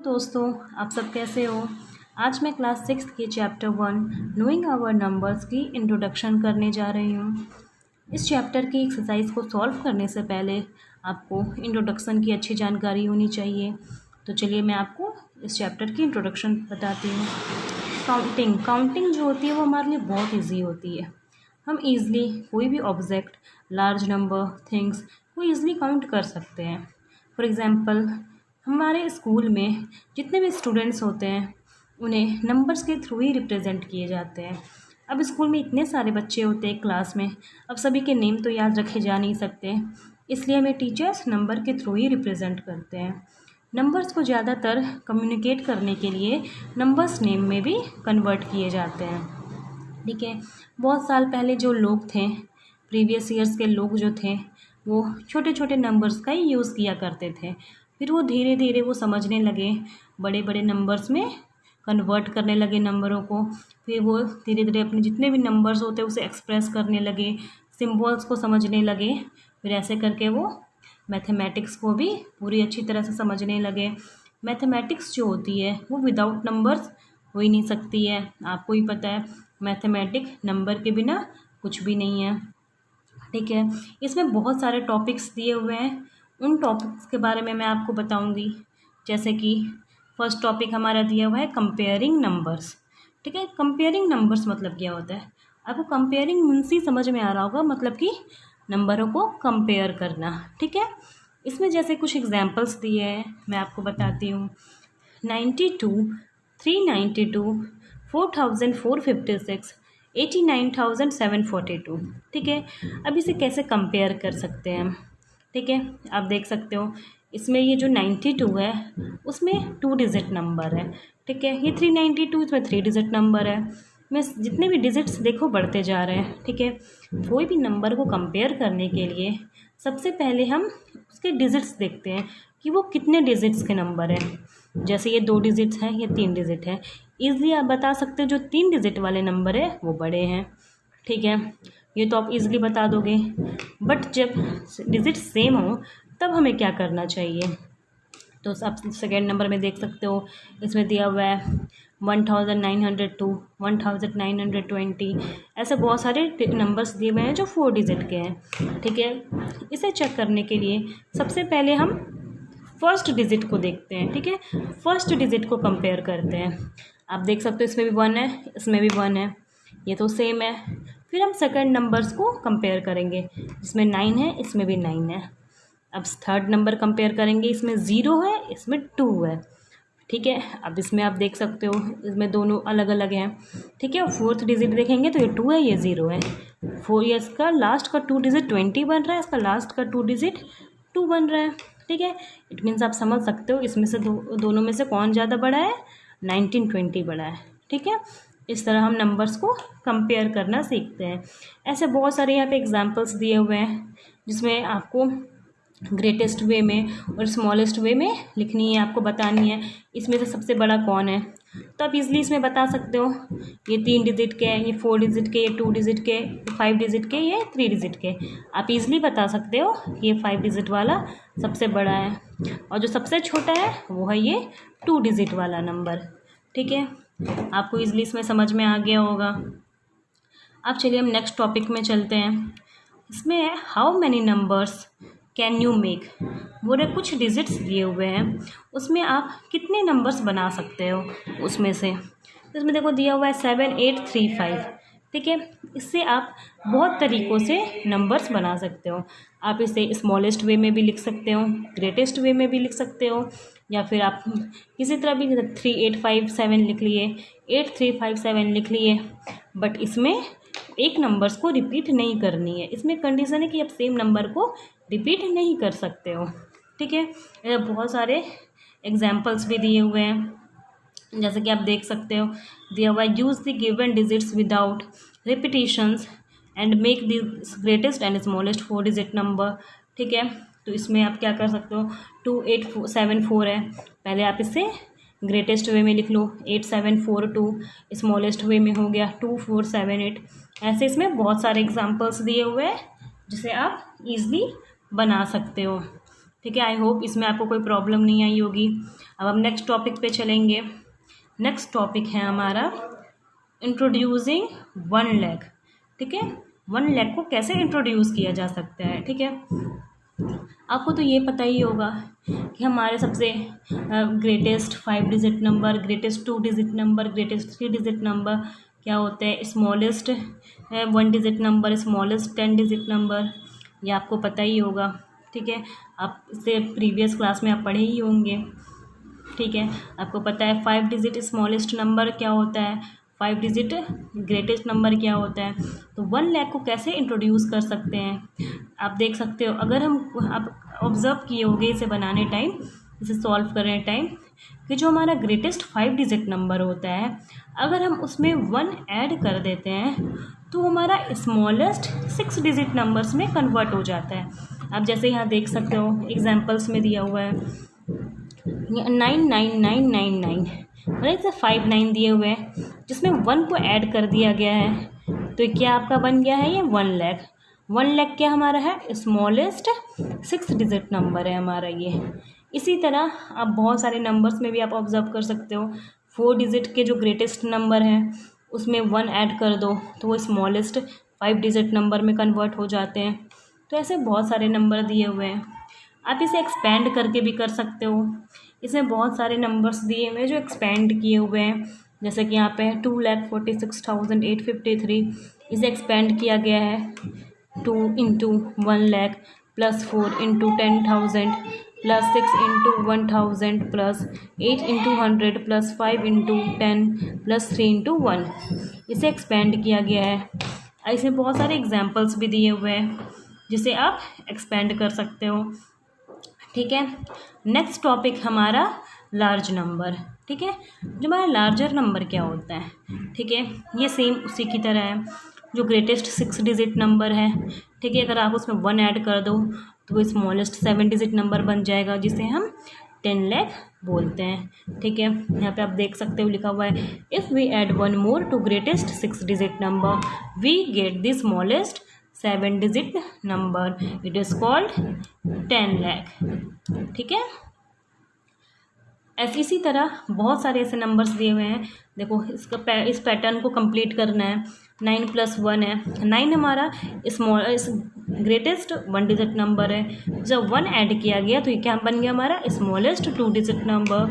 दोस्तों, आप सब कैसे हो। आज मैं क्लास 6 के चैप्टर 1 नोइंग आवर नंबर्स की इंट्रोडक्शन करने जा रही हूँ। इस चैप्टर की एक्सरसाइज को सॉल्व करने से पहले आपको इंट्रोडक्शन की अच्छी जानकारी होनी चाहिए। तो चलिए मैं आपको इस चैप्टर की इंट्रोडक्शन बताती हूँ। काउंटिंग जो होती है वो हमारे लिए बहुत ईजी होती है। हम ईज़िली कोई भी ऑब्जेक्ट, लार्ज नंबर, थिंग्स को ईज़िली काउंट कर सकते हैं। फॉर एग्ज़ाम्पल, हमारे स्कूल में जितने भी स्टूडेंट्स होते हैं उन्हें नंबर्स के थ्रू ही रिप्रेजेंट किए जाते हैं। अब स्कूल में इतने सारे बच्चे होते हैं क्लास में, अब सभी के नेम तो याद रखे जा नहीं सकते, इसलिए हमें टीचर्स नंबर के थ्रू ही रिप्रेजेंट करते हैं। नंबर्स को ज़्यादातर कम्युनिकेट करने के लिए नंबर्स नेम में भी कन्वर्ट किए जाते हैं। ठीक है, बहुत साल पहले जो लोग थे, प्रीवियस ईयर्स के लोग जो थे, वो छोटे छोटे नंबर्स का ही यूज़ किया करते थे। फिर वो धीरे धीरे वो समझने लगे, बड़े बड़े नंबर्स में कन्वर्ट करने लगे नंबरों को। फिर वो धीरे धीरे अपने जितने भी नंबर्स होते उसे एक्सप्रेस करने लगे, सिम्बल्स को समझने लगे। फिर ऐसे करके वो मैथमेटिक्स को भी पूरी अच्छी तरह से समझने लगे। मैथमेटिक्स जो होती है वो विदाउट नंबर्स हो ही नहीं सकती है। आपको ही पता है मैथमेटिक्स नंबर के बिना कुछ भी नहीं है। ठीक है, इसमें बहुत सारे टॉपिक्स दिए हुए हैं। उन टॉपिक्स के बारे में मैं आपको बताऊंगी। जैसे कि फर्स्ट टॉपिक हमारा दिया हुआ है कंपेयरिंग नंबर्स। ठीक है, कंपेयरिंग नंबर्स मतलब क्या होता है? आपको कंपेयरिंग मीन्स ही समझ में आ रहा होगा, मतलब कि नंबरों को कंपेयर करना। ठीक है, इसमें जैसे कुछ एग्जाम्पल्स दिए हैं, मैं आपको बताती हूँ। 92, 392, 4456, 89,742। ठीक है, अब इसे कैसे कंपेयर कर सकते हैं हम? ठीक है, आप देख सकते हो इसमें ये जो 92 है उसमें 2 डिजिट नंबर है। ठीक है, ये 392 इसमें 3 डिजिट नंबर है। मैं जितने भी डिजिट्स देखो बढ़ते जा रहे हैं। ठीक है, कोई भी नंबर को कंपेयर करने के लिए सबसे पहले हम उसके डिजिट्स देखते हैं कि वो कितने डिजिट्स के नंबर हैं। जैसे ये 2 डिजिट्स हैं, ये 3 डिजिट है। ईज़िली आप बता सकते हो जो 3 डिजिट वाले नंबर है वो बड़े हैं। ठीक है, ये तो आप इजीली बता दोगे। बट जब डिजिट सेम हो तब हमें क्या करना चाहिए? तो आप सेकेंड नंबर में देख सकते हो, इसमें दिया हुआ है 1902, 1920। ऐसे बहुत सारे नंबर्स दिए हुए हैं जो 4 डिजिट के हैं। ठीक है, इसे चेक करने के लिए सबसे पहले हम फर्स्ट डिजिट को देखते हैं। ठीक है, फर्स्ट डिजिट को कंपेयर करते हैं। आप देख सकते हो इसमें भी 1 है, इसमें भी 1 है, ये तो सेम है। फिर हम सेकंड नंबर्स को कंपेयर करेंगे, इसमें 9 है, इसमें भी 9 है। अब थर्ड नंबर कंपेयर करेंगे, इसमें 0 है, इसमें 2 है। ठीक है, अब इसमें आप देख सकते हो इसमें दोनों अलग अलग हैं। ठीक है, फोर्थ डिजिट देखेंगे तो ये 2 है, ये 0 है। फोर, ये इसका लास्ट का 2 डिजिट 20 बन रहा है, इसका लास्ट का 2 डिजिट 2 बन रहा है। ठीक है, इट मीन्स आप समझ सकते हो इसमें से दोनों में से कौन ज़्यादा बड़ा है? 1920 बड़ा है। ठीक है, इस तरह हम नंबर्स को कंपेयर करना सीखते हैं। ऐसे बहुत सारे यहाँ पे एग्जांपल्स दिए हुए हैं जिसमें आपको ग्रेटेस्ट वे में और स्मॉलेस्ट वे में लिखनी है, आपको बतानी है इसमें से सबसे बड़ा कौन है। तो आप इजली इसमें बता सकते हो ये 3 डिजिट के हैं, ये 4 डिजिट के, ये 2 डिजिट के, 5 डिजिट के, ये 3 डिजिट के। आप इजली बता सकते हो कि ये 5 डिजिट वाला सबसे बड़ा है और जो सबसे छोटा है वो है ये 2 डिजिट वाला नंबर। ठीक है, आपको इजली इसमें समझ में आ गया होगा। अब चलिए हम नेक्स्ट टॉपिक में चलते हैं। इसमें है how many numbers can you make. वो रे कुछ डिजिट्स दिए हुए हैं, उसमें आप कितने नंबर्स बना सकते हो उसमें से। तो इसमें देखो दिया हुआ है 7835। ठीक है, इससे आप बहुत तरीक़ों से नंबर्स बना सकते हो। आप इसे स्मॉलेस्ट वे में भी लिख सकते हो, ग्रेटेस्ट वे में भी लिख सकते हो, या फिर आप किसी तरह भी 3857 लिख लिए, 8357 लिख लिए। बट इसमें एक नंबर्स को रिपीट नहीं करनी है। इसमें कंडीशन है कि आप सेम नंबर को रिपीट नहीं कर सकते हो। ठीक है, बहुत सारे एग्जाम्पल्स भी दिए हुए हैं, जैसे कि आप देख सकते हो दिया हुआ है use the given digits without repetitions and make the greatest and smallest 4 digit number. ठीक है, तो इसमें आप क्या कर सकते हो, 2874 है, पहले आप इसे ग्रेटेस्ट वे में लिख लो, 8742, स्मॉलेस्ट वे में हो गया 2478। ऐसे इसमें बहुत सारे एग्जांपल्स दिए हुए हैं जिसे आप इजीली बना सकते हो। ठीक है। आई होप इसमें आपको कोई प्रॉब्लम नहीं आई होगी। अब हम नेक्स्ट टॉपिक पे चलेंगे। नेक्स्ट टॉपिक है हमारा इंट्रोड्यूसिंग 1 लाख। ठीक है, 1 लाख को कैसे इंट्रोड्यूस किया जा सकता है। ठीक है, आपको तो ये पता ही होगा कि हमारे सबसे greatest 5 digit number, greatest 2 digit number, greatest 3 digit number क्या होते हैं। Smallest 1 digit number, smallest 10 digit number, ये आपको पता ही होगा। ठीक है, आप इससे प्रीवियस क्लास में आप पढ़े ही होंगे। ठीक है, आपको पता है 5 डिजिट स्मॉलेस्ट नंबर क्या होता है, 5 डिजिट ग्रेटेस्ट नंबर क्या होता है। तो 1 लाख को कैसे इंट्रोड्यूस कर सकते हैं आप देख सकते हो। अगर आप ऑब्ज़र्व किए होंगे इसे बनाने टाइम, इसे सॉल्व करने टाइम, कि जो हमारा ग्रेटेस्ट 5 डिजिट नंबर होता है, अगर हम उसमें 1 ऐड कर देते हैं तो हमारा स्मॉलेस्ट 6 डिजिट नंबर्स में कन्वर्ट हो जाता है। आप जैसे यहाँ देख सकते हो एग्जाम्पल्स में दिया हुआ है 99999, मतलब इसे 5 9 दिए हुए हैं, जिसमें 1 को ऐड कर दिया गया है, तो क्या आपका बन गया है ये 1 लाख। 1 लाख क्या हमारा है, स्मॉलेस्ट 6 डिजिट नंबर है हमारा ये। इसी तरह आप बहुत सारे नंबर्स में भी आप ऑब्जर्व कर सकते हो, 4 डिजिट के जो ग्रेटेस्ट नंबर हैं उसमें 1 ऐड कर दो तो वो स्मॉलेस्ट 5 डिजिट नंबर में कन्वर्ट हो जाते हैं। तो ऐसे बहुत सारे नंबर दिए हुए हैं, आप इसे एक्सपेंड करके भी कर सकते हो। इसमें बहुत सारे नंबर्स दिए हुए हैं जो एक्सपेंड किए हुए हैं, जैसे कि यहाँ पे 2,46,853, इसे एक्सपेंड किया गया है 2 into 1 lakh plus 4 into 10,000 plus 6 into 1,000 plus 8 into 100 plus 5 into 10 plus 3 into 1, इसे एक्सपेंड किया गया है। इसमें बहुत सारे एग्जाम्पल्स भी दिए हुए हैं जिसे आप एक्सपेंड कर सकते हो। ठीक है, नेक्स्ट टॉपिक हमारा लार्ज नंबर। ठीक है, जो हमारा लार्जर नंबर क्या होता है। ठीक है, ये सेम उसी की तरह है, जो ग्रेटेस्ट 6 डिजिट नंबर है। ठीक है, अगर आप उसमें 1 ऐड कर दो तो वो स्मॉलेस्ट 7 डिजिट नंबर बन जाएगा, जिसे हम 10 लाख बोलते हैं। ठीक है, यहाँ पे आप देख सकते हो लिखा हुआ है if we add 1 more to greatest 6 digit number we get the smallest 7 digit number, it is called 10 lakh. ठीक है, ऐसे इसी तरह बहुत सारे ऐसे नंबर्स दिए हुए हैं। देखो इस पैटर्न को कंप्लीट करना है। 9 + 1 है, 9 हमारा ग्रेटेस्ट 1 डिजिट नंबर है। जब 1 ऐड किया गया तो ये क्या बन गया हमारा स्मॉलेस्ट 2 डिजिट नंबर।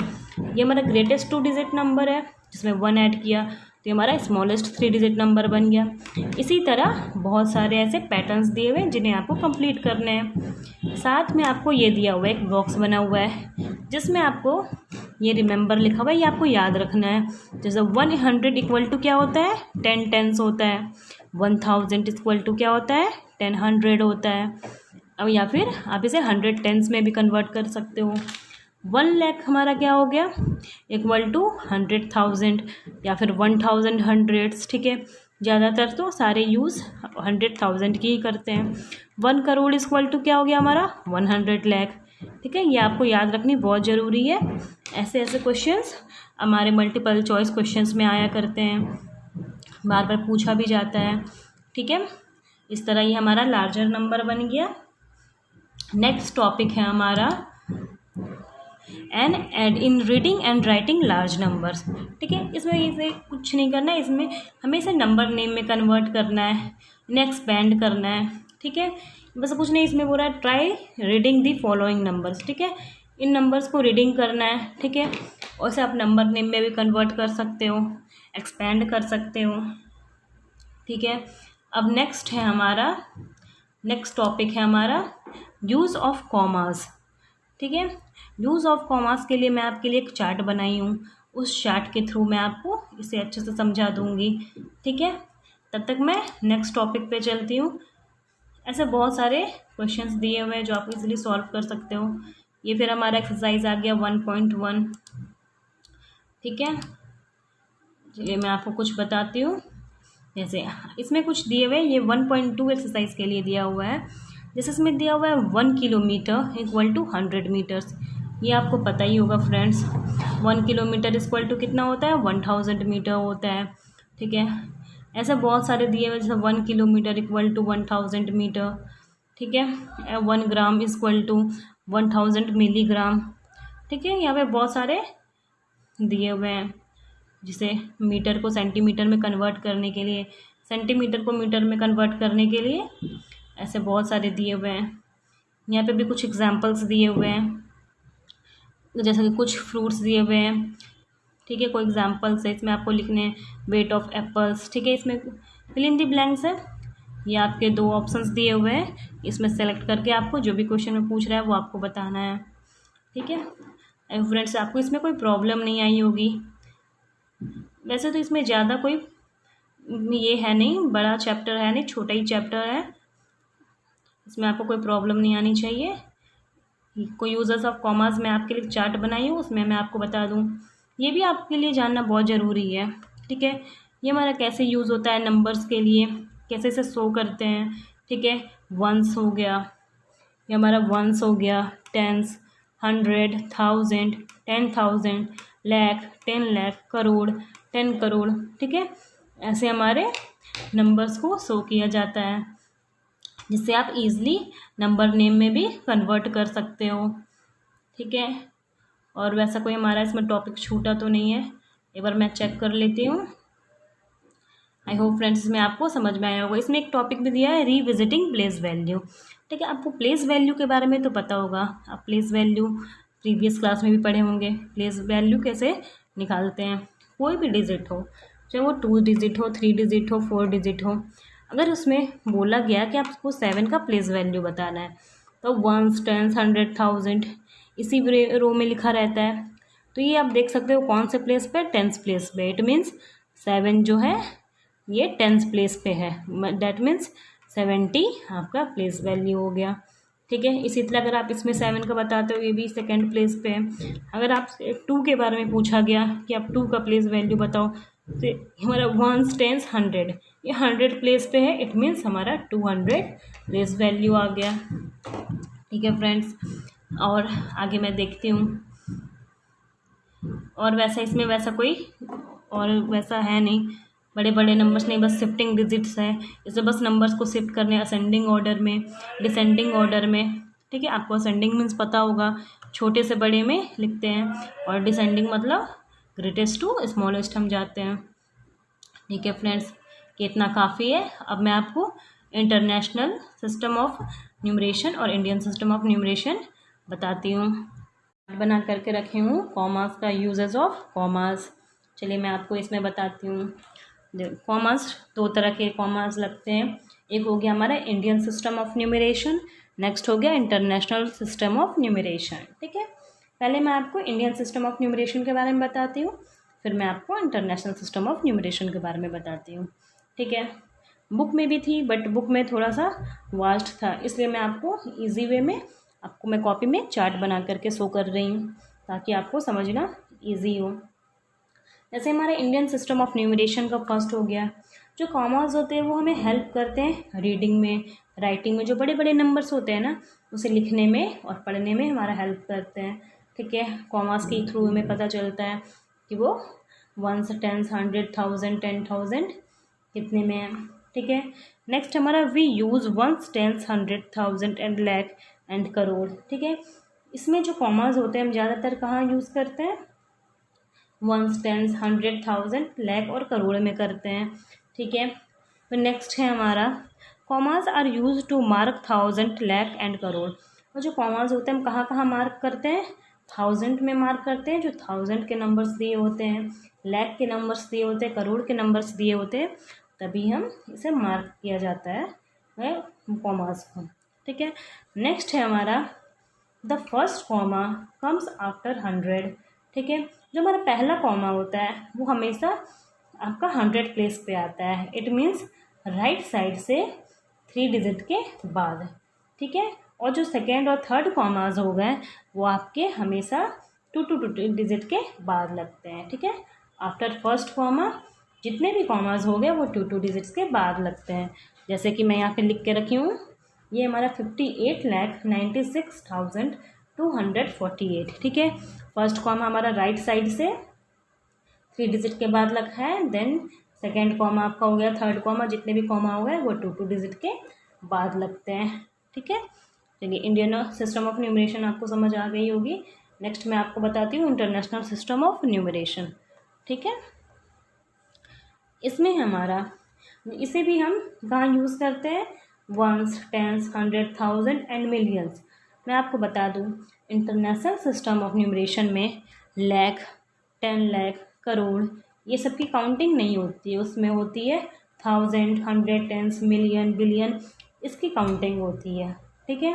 ये हमारा ग्रेटेस्ट 2 डिजिट नंबर है, जिसमें 1 ऐड किया तो ये हमारा स्मॉलेस्ट 3 डिजिट नंबर बन गया। इसी तरह बहुत सारे ऐसे पैटर्न्स दिए हुए हैं जिन्हें आपको कंप्लीट करने हैं। साथ में आपको ये दिया हुआ है, एक बॉक्स बना हुआ है जिसमें आपको ये रिमेंबर लिखा हुआ है, ये आपको याद रखना है। जैसे 100 इक्वल टू क्या होता है, 10 टेंस होता है। 1000 इक्वल टू क्या होता है, 10 100 होता है। अब या फिर आप इसे 100 टेंस में भी कन्वर्ट कर सकते हो। 1 लाख हमारा क्या हो गया, इक्वल टू 100,000 या फिर 1000 हंड्रेड्स। ठीक है, ज़्यादातर तो सारे यूज़ 100,000 की ही करते हैं। 1 करोड़ इक्वल टू क्या हो गया हमारा 100 लाख। ठीक है, ये आपको याद रखनी बहुत ज़रूरी है। ऐसे ऐसे क्वेश्चंस हमारे मल्टीपल चॉइस क्वेश्चंस में आया करते हैं, बार बार पूछा भी जाता है। ठीक है, इस तरह ये हमारा लार्जर नंबर बन गया। नेक्स्ट टॉपिक है हमारा and aid in reading and writing large numbers. ठीक है, इसमें इसे कुछ नहीं करना है, इसमें हमें इसे नंबर नेम में कन्वर्ट करना है, इन्हें एक्सपेंड करना है। ठीक है, बस कुछ नहीं, इसमें बोला try reading the following numbers. ठीक है, इन नंबर्स को रीडिंग करना है। ठीक है, और इसे आप नंबर नेम में भी कन्वर्ट कर सकते हो, एक्सपेंड कर सकते हो। ठीक है, अब नेक्स्ट है हमारा, नेक्स्ट टॉपिक है हमारा यूज़ ऑफ कॉमास। ठीक है, यूज़ ऑफ कॉमास के लिए मैं आपके लिए एक चार्ट बनाई हूँ, उस चार्ट के थ्रू मैं आपको इसे अच्छे से समझा दूँगी। ठीक है, तब तक मैं नेक्स्ट टॉपिक पे चलती हूँ। ऐसे बहुत सारे क्वेश्चंस दिए हुए हैं जो आप इजीली सॉल्व कर सकते हो। ये फिर हमारा एक्सरसाइज आ गया 1.1। ठीक है, चलिए मैं आपको कुछ बताती हूँ। जैसे इसमें कुछ दिए हुए, ये 1.2 एक्सरसाइज के लिए दिया हुआ है। जैसे इसमें दिया हुआ है 1 किलोमीटर इक्वल टू 100 मीटर्स। ये आपको पता ही होगा फ्रेंड्स, 1 किलोमीटर इक्वल टू कितना होता है, 1000 मीटर होता है। ठीक है, ऐसे बहुत सारे दिए हुए, जैसे 1 किलोमीटर इक्वल टू 1000 मीटर। ठीक है, 1 ग्राम इक्वल टू 1000 मिलीग्राम। ठीक है, यहाँ पे बहुत सारे दिए हुए हैं, जिसे मीटर को सेंटीमीटर में कन्वर्ट करने के लिए, सेंटीमीटर को मीटर में कन्वर्ट करने के लिए ऐसे बहुत सारे दिए हुए हैं। यहाँ पे भी कुछ एग्जांपल्स दिए हुए हैं, जैसे कि कुछ फ्रूट्स दिए हुए हैं। ठीक है, कोई एग्जांपल्स है, इसमें आपको लिखने हैं वेट ऑफ एप्पल्स। ठीक है, इसमें फिल इन द ब्लैंक्स है। ये आपके 2 ऑप्शंस दिए हुए हैं, इसमें सेलेक्ट करके आपको जो भी क्वेश्चन में पूछ रहा है वो आपको बताना है। ठीक है फ्रेंड्स, आपको इसमें कोई प्रॉब्लम नहीं आई होगी। वैसे तो इसमें ज़्यादा कोई ये है नहीं, बड़ा चैप्टर है नहीं, छोटा ही चैप्टर है, इसमें आपको कोई प्रॉब्लम नहीं आनी चाहिए। कोई यूजर्स ऑफ कॉमास मैं आपके लिए चार्ट बनाई हूँ, उसमें मैं आपको बता दूँ, ये भी आपके लिए जानना बहुत ज़रूरी है। ठीक है, ये हमारा कैसे यूज़ होता है नंबर्स के लिए, कैसे इसे शो करते हैं। ठीक है, वंस हो गया, ये हमारा वंस हो गया, टेंस, 100, 1000, 10,000, लाख, 10 लाख, करोड़, 10 करोड़। ठीक है, ऐसे हमारे नंबर्स को शो किया जाता है, जिससे आप इजीली नंबर नेम में भी कन्वर्ट कर सकते हो। ठीक है, और वैसा कोई हमारा इसमें टॉपिक छूटा तो नहीं है, एक बार मैं चेक कर लेती हूँ। आई होप फ्रेंड्स इसमें आपको समझ में आया होगा। इसमें एक टॉपिक भी दिया है रीविजिटिंग प्लेस वैल्यू। ठीक है, आपको प्लेस वैल्यू के बारे में तो पता होगा, आप प्लेस वैल्यू प्रीवियस क्लास में भी पढ़े होंगे। प्लेस वैल्यू कैसे निकालते हैं, कोई भी डिजिट हो, चाहे वो 2 डिजिट हो, 3 डिजिट हो, 4 डिजिट हो, अगर उसमें बोला गया कि आपको 7 का प्लेस वैल्यू बताना है, तो 1s, 10s, 100, 1000 इसी रो में लिखा रहता है। तो ये आप देख सकते हो कौन से प्लेस पे, 10th प्लेस पे। इट मीन्स 7 जो है ये 10th प्लेस पे है, डैट मीन्स 70 आपका प्लेस वैल्यू हो गया। ठीक है, इसी तरह अगर आप इसमें 7 का बताते हो, ये भी 2nd प्लेस पे है। अगर आप 2 के बारे में पूछा गया कि आप 2 का प्लेस वैल्यू बताओ, तो हमारा 1s, 10s, 100 ये 100 प्लेस पे है, इट मीन्स हमारा 200 प्लेस वैल्यू आ गया। ठीक है फ्रेंड्स, और आगे मैं देखती हूँ, और वैसा इसमें वैसा कोई और वैसा है नहीं, बड़े बड़े नंबर्स नहीं, बस शिफ्टिंग डिजिट्स है, इसे बस नंबर्स को शिफ्ट करने असेंडिंग ऑर्डर में, डिसेंडिंग ऑर्डर में। ठीक है, आपको असेंडिंग मीन्स पता होगा, छोटे से बड़े में लिखते हैं, और डिसेंडिंग मतलब ग्रेटेस्ट टू स्मॉलेस्ट हम जाते हैं। ठीक है फ्रेंड्स, कि इतना काफ़ी है। अब मैं आपको इंटरनेशनल सिस्टम ऑफ न्यूमरेशन और इंडियन सिस्टम ऑफ न्यूमरेशन बताती हूँ। बना करके रखे हूँ कॉमास का यूजेस ऑफ कॉमास। चलिए मैं आपको इसमें बताती हूँ। कॉमास 2 तरह के कॉमास लगते हैं, एक हो गया हमारा Indian system of numeration, next हो गया इंटरनेशनल सिस्टम ऑफ न्यूमरेशन। ठीक है, पहले मैं आपको इंडियन सिस्टम ऑफ न्यूमरेशन के बारे में बताती हूँ, फिर मैं आपको इंटरनेशनल सिस्टम ऑफ न्यूमरेशन के बारे में बताती हूँ। ठीक है, बुक में भी थी, बट बुक में थोड़ा सा वास्ट था, इसलिए मैं आपको ईजी वे में आपको मैं कॉपी में चार्ट बना करके शो कर रही हूँ, ताकि आपको समझना ईजी हो। जैसे हमारा इंडियन सिस्टम ऑफ न्यूमरेशन का फर्स्ट हो गया, जो कॉमास होते हैं वो हमें हेल्प करते हैं रीडिंग में, राइटिंग में, जो बड़े बड़े नंबर्स होते हैं ना उसे लिखने में और पढ़ने में हमारा हेल्प करते हैं। ठीक है, कॉमास के थ्रू हमें पता चलता है कि वो 1s, 10s, 100, 1000, 10,000 कितने में है। ठीक है, नेक्स्ट हमारा we use 1s, 10s, 100, 1000 and lakh and crore. ठीक है, इसमें जो कॉमास होते हैं हम ज़्यादातर कहाँ यूज़ करते हैं, 1s, 10s, 100, 1000, लाख और करोड़ में करते हैं। ठीक है, फिर नेक्स्ट है हमारा commas are use to mark 1000, lakh and crore. और जो कॉमास होते हैं हम कहाँ कहाँ मार्क करते हैं, 1000 में मार्क करते हैं, जो 1000 के नंबर्स दिए होते हैं, लाख के नंबर्स दिए होते हैं, करोड़ के नंबर्स दिए होते हैं, तभी हम इसे मार्क किया जाता है कॉमास को। ठीक है, नेक्स्ट है हमारा the first comma comes after 100। ठीक है, जो हमारा पहला कॉमा होता है वो हमेशा आपका 100 प्लेस पे आता है, इट मीन्स राइट साइड से 3 डिजिट के बाद। ठीक है, और जो सेकेंड और थर्ड कॉमाज हो गए वो आपके हमेशा 2 डिजिट के बाद लगते हैं। ठीक है, आफ्टर फर्स्ट कॉमा जितने भी कॉमाज हो गए वो 2 डिजिट्स के बाद लगते हैं। जैसे कि मैं यहाँ पे लिख के रखी हूँ, ये हमारा 58,96,248। ठीक है, फर्स्ट कॉमा हमारा राइट साइड से 3 डिजिट के बाद लगा है, देन सेकेंड कॉमा आपका हो गया, थर्ड कॉमा, जितने भी कॉमा हो गए वो 2 डिजिट के बाद लगते हैं। ठीक है, चलिए, इंडियन सिस्टम ऑफ न्यूमरेशन आपको समझ आ गई होगी। नेक्स्ट मैं आपको बताती हूँ इंटरनेशनल सिस्टम ऑफ न्यूमरेशन। ठीक है, इसमें हमारा, इसे भी हम कहाँ यूज़ करते हैं, वंस, टेंस, 100, 1000 एंड मिलियंस। मैं आपको बता दूँ, इंटरनेशनल सिस्टम ऑफ न्यूमरेशन में लाख, 10 लाख, करोड़, ये सब की काउंटिंग नहीं होती है। उसमें होती है 1000, 100, टेंस, मिलियन, बिलियन, इसकी काउंटिंग होती है। ठीक है,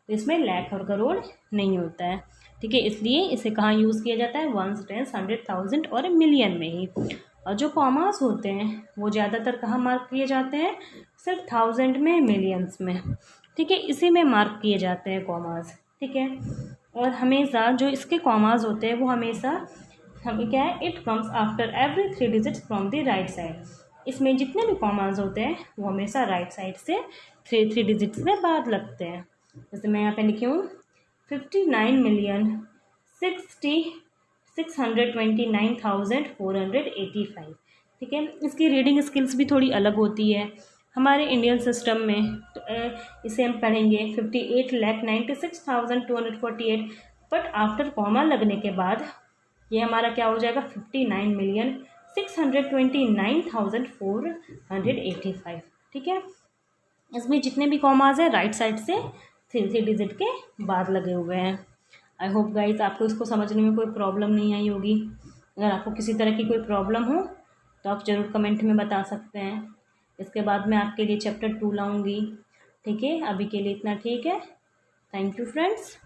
तो इसमें लाख और करोड़ नहीं होता है। ठीक है, इसलिए इसे कहाँ यूज़ किया जाता है, वंस, टेंस, 100, 1000 और मिलियन में ही। और जो कॉमास होते हैं वो ज़्यादातर कहाँ मार्क किए जाते हैं, सिर्फ 1000 में, मिलियंस में। ठीक है, इसी में मार्क किए जाते हैं कॉमास। ठीक है, और हमेशा जो इसके कॉमास होते हैं वो हमेशा हमें क्या है, it comes after every 3 digits from the right side. इसमें जितने भी कॉमास होते हैं वो हमेशा राइट साइड से 3 डिजिट्स में बाद लगते हैं। जैसे मैं यहाँ पे लिखी हूँ 59,629,485। ठीक है, इसकी रीडिंग स्किल्स भी थोड़ी अलग होती है हमारे इंडियन सिस्टम में। तो इसे हम पढ़ेंगे 58,96,248, बट आफ्टर कॉमा लगने के बाद ये हमारा क्या हो जाएगा, 59,629,485। ठीक है, इसमें जितने भी कॉमाज हैं राइट साइड से 3 डिजिट के बाद लगे हुए हैं। आई होप गाइस आपको इसको समझने में कोई प्रॉब्लम नहीं आई होगी। अगर आपको किसी तरह की कोई प्रॉब्लम हो तो आप ज़रूर कमेंट में बता सकते हैं। इसके बाद मैं आपके लिए चैप्टर 2 लाऊंगी। ठीक है, अभी के लिए इतना ठीक है। Thank you friends.